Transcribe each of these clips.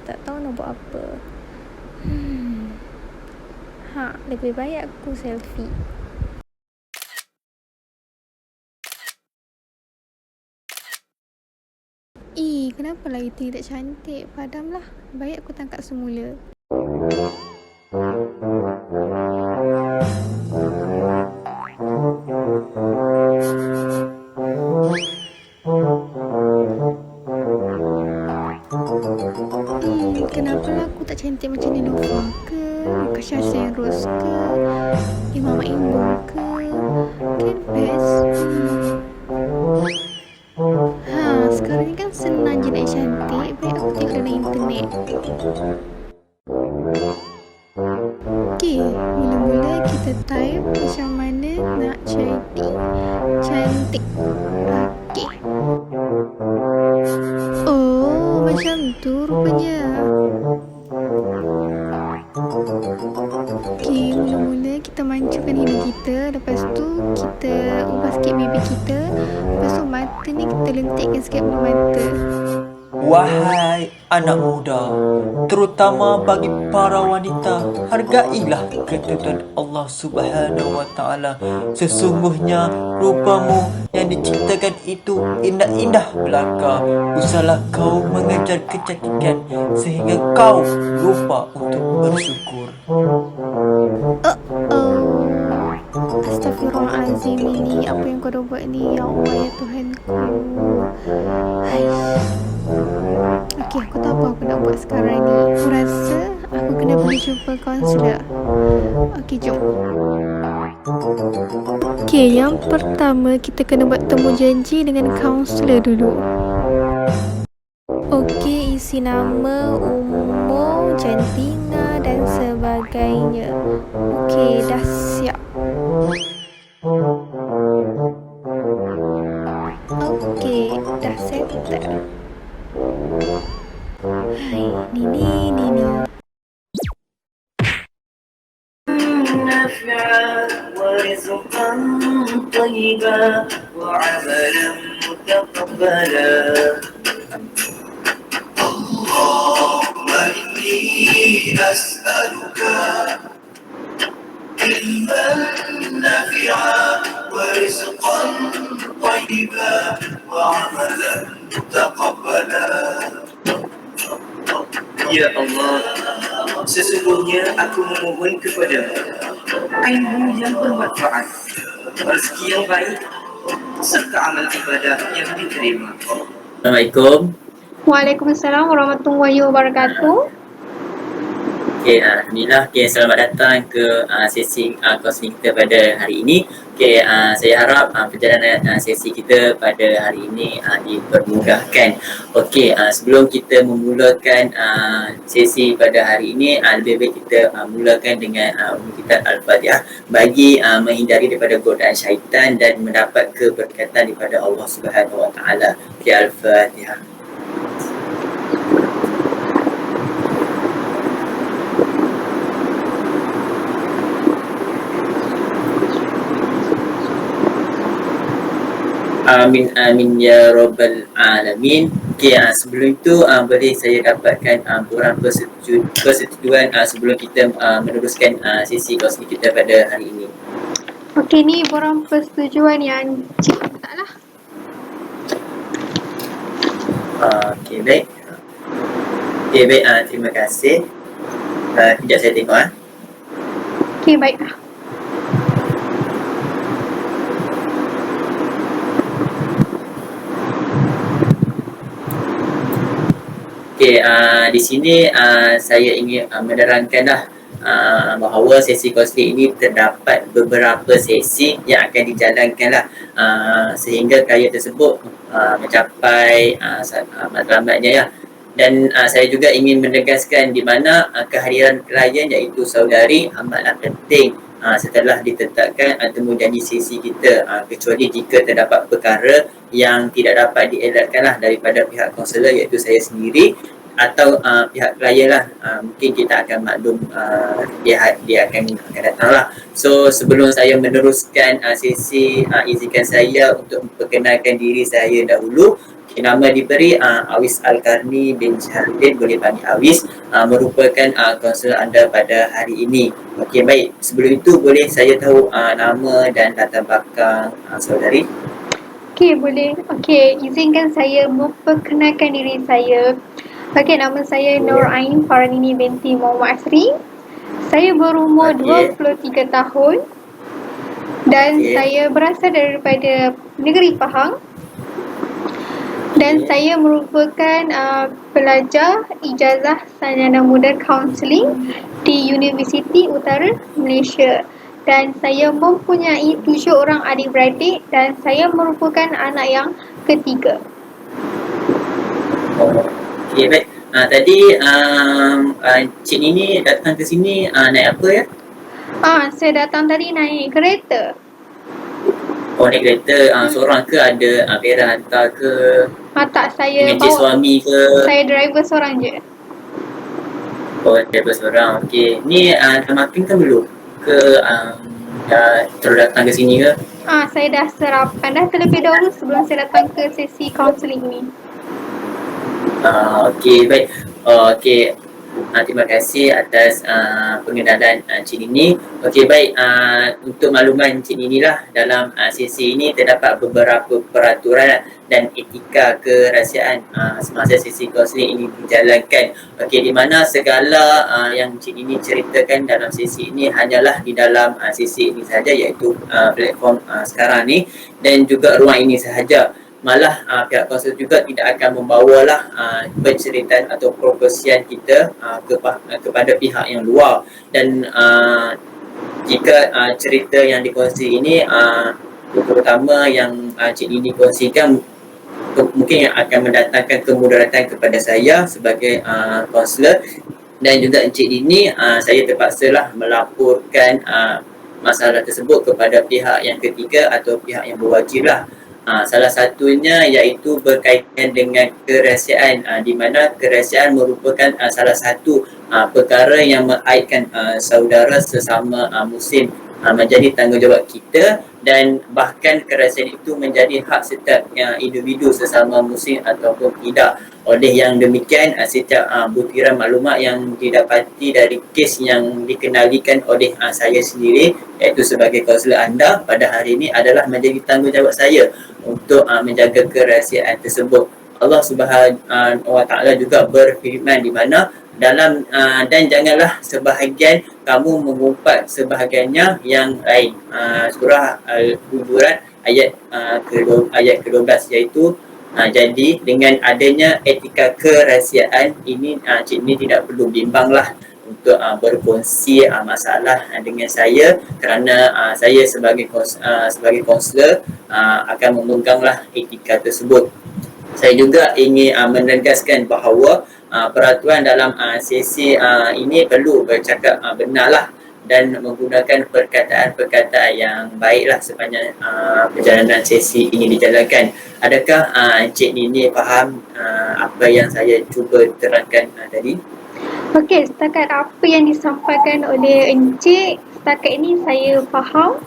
Tak tahu nak buat apa. Lebih baik aku selfie. Kenapa lah itu tidak cantik? Padamlah. Baik aku tangkap semula. Kenapa lah aku tak cantik macam Niloufar ke? Kasha Senros ke? Mama Imbong ke? Kan best. Sekarang ni kan senang je nak cantik. Baik aku tengok dalam internet. Mula-mula kita type macam mana nak jadi cantik. Macam tu rupanya. Mula-mula kita mancungkan hidung kita. Lepas tu kita ubah sikit bibir kita. Lepas tu mata ni kita lentikkan sikit bulu mata. Wahai anak muda, terutama bagi para wanita, hargailah ketentuan Allah Subhanahu wa Ta'ala. Sesungguhnya rupamu yang diciptakan itu indah-indah belaka. Usahlah kau mengejar kecantikan sehingga kau lupa untuk bersyukur. Astaghfirullahalazim, ini apa yang kau dah buat ni? Ya Allah, ya Tuhanku. Okey, aku tahu apa aku nak buat sekarang ni. Aku rasa aku kena pergi jumpa kaunselor. Okey, jom. Yang pertama kita kena buat temu janji dengan kaunselor dulu. Okey, isi nama, umur, jantina dan sebagainya. Okey, dah siap. Okey, dah settle. Nini. ورزقا طيبا وعملا متقبلا اللهم إني أسألك علما نافعا ورزقا طيبا وعملا متقبلا. Ya Allah, sesungguhnya aku memohon kepada-Mu ilmu yang bermanfaat, rezeki yang baik, serta amal ibadah yang diterima. Assalamualaikum. Waalaikumsalam warahmatullahi wabarakatuh. Alhamdulillah. Selamat datang ke sesi kaunseling kita pada hari ini. Saya harap perjalanan sesi kita pada hari ini dipermudahkan. Sebelum kita memulakan sesi pada hari ini, lebih baik kita mulakan dengan kitab Al-Fatihah bagi menghindari daripada godaan syaitan dan mendapat keberkatan daripada Allah Subhanahu Wa Taala. Al-Fatihah. Amin ya rabbal alamin. Sebelum itu boleh saya dapatkan borang persetujuan sebelum kita meneruskan sesi kaunseling kita pada hari ini. Ni borang persetujuan yang cik taklah. Baik. Terima kasih. Sekejap saya tengok. Baiklah. Di sini saya ingin menerangkanlah bahawa sesi kaunseling ini terdapat beberapa sesi yang akan dijalankanlah sehingga karya tersebut mencapai matlamatnya ya. Dan saya juga ingin menegaskan di mana kehadiran klien iaitu saudari amatlah penting setelah ditetapkan temu janji sesi kita, kecuali jika terdapat perkara yang tidak dapat dielakkanlah daripada pihak kaunselor iaitu saya sendiri atau pihak klien lah. Mungkin kita akan maklum dia akan datang lah. So sebelum saya meneruskan sesi, izinkan saya untuk memperkenalkan diri saya dahulu. Nama diberi Awis Al-Karni bin Syahrudin, boleh panggil Awis, merupakan kaunselor anda pada hari ini. Okey, baik. Sebelum itu boleh saya tahu nama dan latar belakang saudari? Okey, boleh. Okey, izinkan saya memperkenalkan diri saya. Okey, nama saya Nur Ain Faranini binti Muhammad Asri. Saya berumur Okey. 23 tahun dan Okey. saya berasal daripada negeri Pahang. Dan saya merupakan pelajar ijazah sarjana muda kaunseling di Universiti Utara Malaysia. Dan saya mempunyai 7 orang adik-beradik dan saya merupakan anak yang ketiga. Okey, baik. Tadi Cik Nini datang ke sini naik apa ya? Saya datang tadi naik kereta. Oh, naik kereta seorang ke ada parent hantar ke? Tak, saya Dengan cik bawa. suami ke? Saya driver seorang je. Oh, driver seorang. Okey. Ni dah makan kan belum? Ke dah terus datang ke sini ke? Saya dah sarapan dah terlebih dahulu sebelum saya datang ke sesi kaunseling ni. Okey, baik. Okey. Terima kasih atas pengenalan Cik Nini. Okey, baik. Untuk makluman Cik Nini lah, dalam sesi ini terdapat beberapa peraturan dan etika kerahsiaan semasa sesi kaunseling ini dijalankan. Okey, di mana segala yang Cik Nini ceritakan dalam sesi ini hanyalah di dalam sesi ini sahaja, iaitu platform sekarang ni dan juga ruang ini sahaja. Malah pihak kaunselor juga tidak akan membawalah penceritaan atau perkongsian kita kepada pihak yang luar. Dan jika cerita yang dikongsi ini terutama yang Cik Nini kongsikan mungkin akan mendatangkan kemudaratan kepada saya sebagai kaunselor dan juga Encik Nini, saya terpaksalah melaporkan masalah tersebut kepada pihak yang ketiga atau pihak yang berwajib lah. Salah satunya iaitu berkaitan dengan kerahsiaan, di mana kerahsiaan merupakan salah satu perkara yang mengaitkan saudara sesama muslim, menjadi tanggungjawab kita dan bahkan kerahsiaan itu menjadi hak setiap individu sesama muslim ataupun tidak. Oleh yang demikian, setiap butiran maklumat yang didapati dari kes yang dikenalikan oleh saya sendiri, iaitu sebagai kaunselor anda pada hari ini, adalah menjadi tanggungjawab saya untuk menjaga kerahsiaan tersebut. Allah Subhanahu Wa Taala juga berfirman di mana dalam dan janganlah sebahagian kamu mengumpat sebahagiannya yang lain. Surah Al-Hujurat ayat ke-12, iaitu jadi dengan adanya etika kerahsiaan ini, Cik Ni tidak perlu bimbanglah untuk berkongsi masalah dengan saya, kerana saya sebagai kaunselor akan memeganglah etika tersebut. Saya juga ingin menegaskan bahawa peraturan dalam sesi ini perlu bercakap benarlah dan menggunakan perkataan-perkataan yang baiklah sepanjang perjalanan sesi ini dijalankan. Adakah Encik Nini faham apa yang saya cuba terangkan tadi? Okey, setakat apa yang disampaikan oleh Encik, setakat ini saya faham.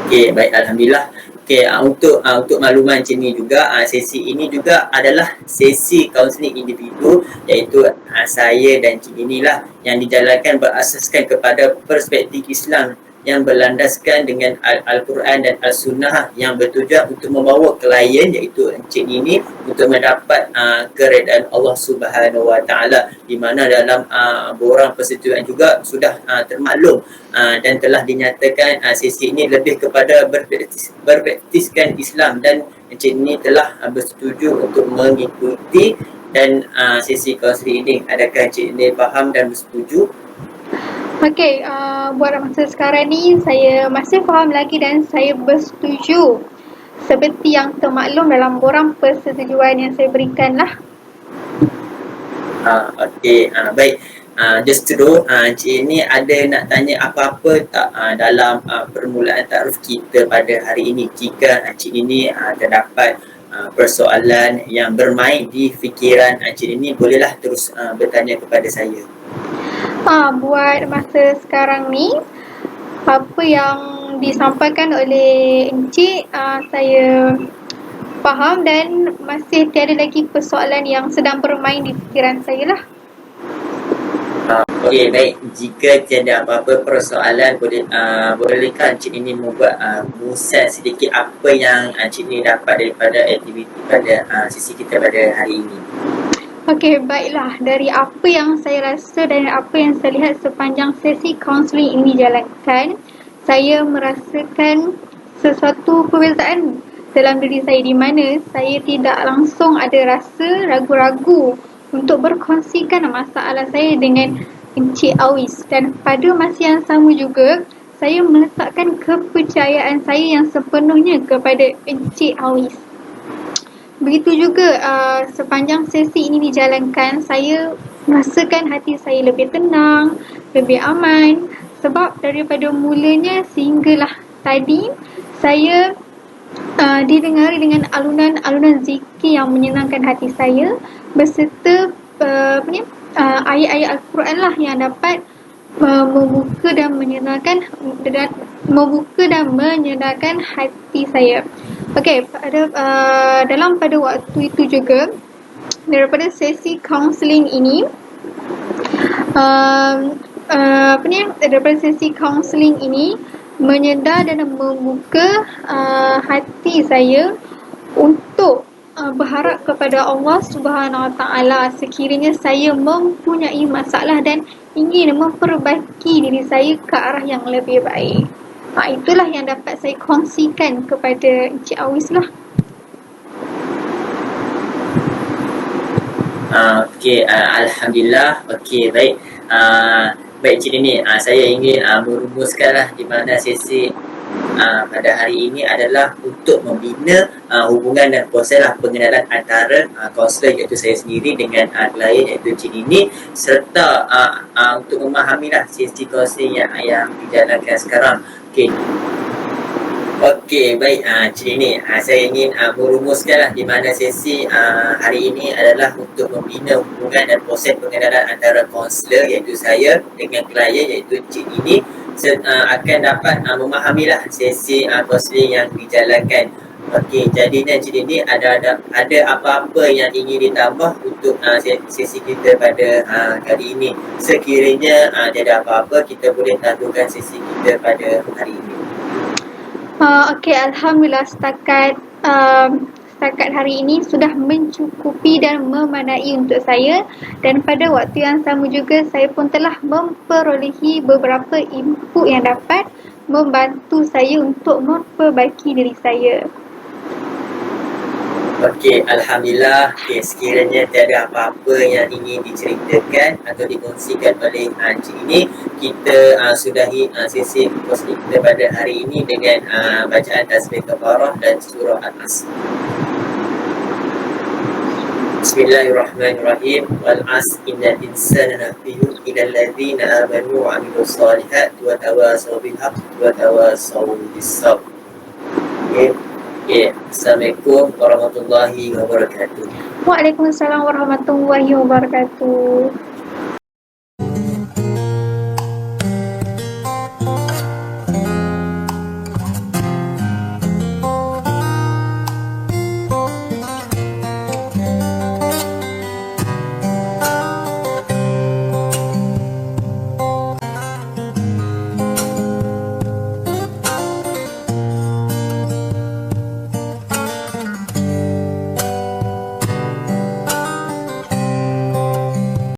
Okey, baik, alhamdulillah. Okey, untuk makluman Encik Nini juga, sesi ini juga adalah sesi kaunseling individu, iaitu saya dan Encik Nini lah, yang dijalankan berasaskan kepada perspektif Islam yang berlandaskan dengan Al-Quran dan Al-Sunnah, yang bertujuan untuk membawa klien iaitu Encik Nini untuk mendapat keredaan Allah Subhanahu Wa Taala, di mana dalam borang persetujuan juga sudah termaklum dan telah dinyatakan sesi ini lebih kepada berpraktiskan Islam, dan Encik Nini telah bersetuju untuk mengikuti dan sesi kaunseling ini. Adakah Encik Nini faham dan bersetuju? Okey, buat masa sekarang ni saya masih faham lagi dan saya bersetuju seperti yang termaklum dalam borang persetujuan yang saya berikan lah. Okey, baik. Justru Encik ni ada nak tanya apa-apa tak dalam permulaan taaruf kita pada hari ini? Jika Encik ini terdapat persoalan yang bermain di fikiran Encik ini, bolehlah terus bertanya kepada saya. Buat masa sekarang ni, apa yang disampaikan oleh Encik, saya faham dan masih tiada lagi persoalan yang sedang bermain di fikiran saya lah. Okey, baik. Jika tiada apa-apa persoalan, bolehkah Encik ini membuat musan sedikit apa yang Encik ini dapat daripada aktiviti pada sesi kita pada hari ini? Okey, baiklah. Dari apa yang saya rasa dan apa yang saya lihat sepanjang sesi kaunseling ini dijalankan, saya merasakan sesuatu perbezaan dalam diri saya di mana saya tidak langsung ada rasa ragu-ragu untuk berkongsikan masalah saya dengan Encik Awis, dan pada masa yang sama juga saya meletakkan kepercayaan saya yang sepenuhnya kepada Encik Awis. Begitu juga sepanjang sesi ini dijalankan, saya merasakan hati saya lebih tenang, lebih aman, sebab daripada mulanya sehinggalah tadi saya didengari dengan alunan-alunan zikir yang menyenangkan hati saya beserta ayat-ayat Al-Quran lah yang dapat membuka dan menyenangkan hati saya. Okey, pada waktu itu juga daripada sesi kaunseling ini daripada sesi kaunseling ini menyedar dan membuka hati saya untuk berharap kepada Allah Subhanahu Wa Taala sekiranya saya mempunyai masalah dan ingin memperbaiki diri saya ke arah yang lebih baik. Itulah yang dapat saya kongsikan kepada Encik Awis lah. Okey, Alhamdulillah. Okey, baik. Baik Encik Nini, saya ingin merumuskanlah di mana sesi pada hari ini adalah untuk membina hubungan dan proseslah pengenalan antara kaunselor iaitu saya sendiri dengan klien iaitu Encik Nini, serta untuk memahamilah sesi kaunseling yang dijalankan sekarang. Okey, baik Encik Nini, saya ingin merumuskanlah di mana sesi hari ini adalah untuk membina hubungan dan proses pengenalan antara kaunselor iaitu saya dengan klien iaitu Encik Nini akan dapat memahamilah sesi kaunseling yang dijalankan. Okey, jadinya Encik Nini ada apa-apa yang ingin ditambah untuk sesi kita pada kali ini. Sekiranya ada apa-apa, kita boleh tantukan sesi kita pada hari ini. Okey, Alhamdulillah setakat hari ini sudah mencukupi dan memadai untuk saya, dan pada waktu yang sama juga saya pun telah memperolehi beberapa input yang dapat membantu saya untuk memperbaiki diri saya. Okey, Alhamdulillah. Okey, sekiranya tiada apa-apa yang ingin diceritakan atau dikongsikan oleh Encik ini, kita sudahi sesi kaunseling kita pada hari ini dengan bacaan tasbih kafarah dan surah An-Nas. Bismillahirrahmanirrahim. Wal 'asr innal insana lafi khusr illa alladhina amanu wa 'amilus solihati wa tawasaw bil haqqi wa tawasaw bis sabr. Assalamualaikum warahmatullahi wabarakatuh. Waalaikumsalam warahmatullahi wabarakatuh.